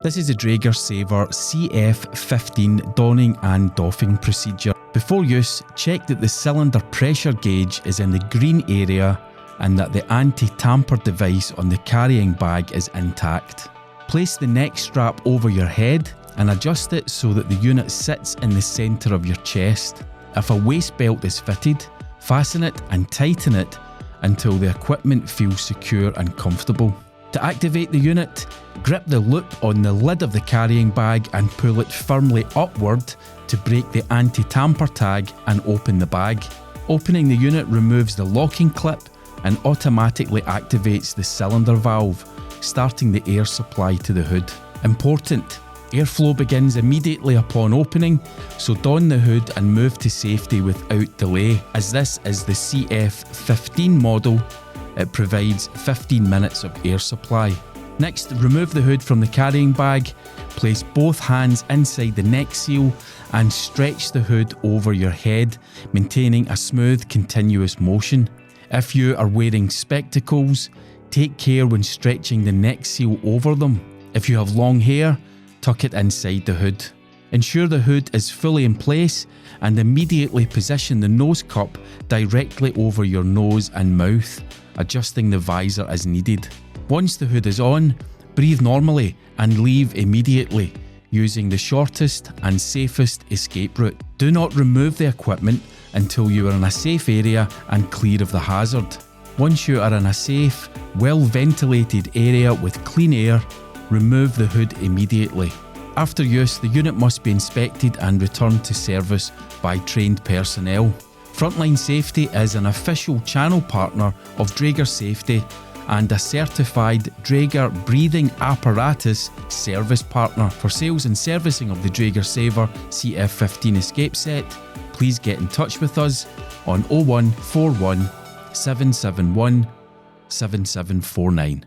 This is a Drager Saver CF15 donning and doffing procedure. Before use, check that the cylinder pressure gauge is in the green area and that the anti-tamper device on the carrying bag is intact. Place the neck strap over your head and adjust it so that the unit sits in the centre of your chest. If a waist belt is fitted, fasten it and tighten it until the equipment feels secure and comfortable. To activate the unit, grip the loop on the lid of the carrying bag and pull it firmly upward to break the anti-tamper tag and open the bag. Opening the unit removes the locking clip and automatically activates the cylinder valve, starting the air supply to the hood. Important: airflow begins immediately upon opening, so don the hood and move to safety without delay. As this is the CF15 model, it provides 15 minutes of air supply. Next, remove the hood from the carrying bag, place both hands inside the neck seal and stretch the hood over your head, maintaining a smooth, continuous motion. If you are wearing spectacles, take care when stretching the neck seal over them. If you have long hair, tuck it inside the hood. Ensure the hood is fully in place and immediately position the nose cup directly over your nose and mouth, adjusting the visor as needed. Once the hood is on, breathe normally and leave immediately, using the shortest and safest escape route. Do not remove the equipment until you are in a safe area and clear of the hazard. Once you are in a safe, well-ventilated area with clean air, remove the hood immediately. After use, the unit must be inspected and returned to service by trained personnel. Frontline Safety is an official channel partner of Drager Safety and a certified Drager breathing apparatus service partner. For sales and servicing of the Drager Saver CF15 escape set, please get in touch with us on 0141 771 7749.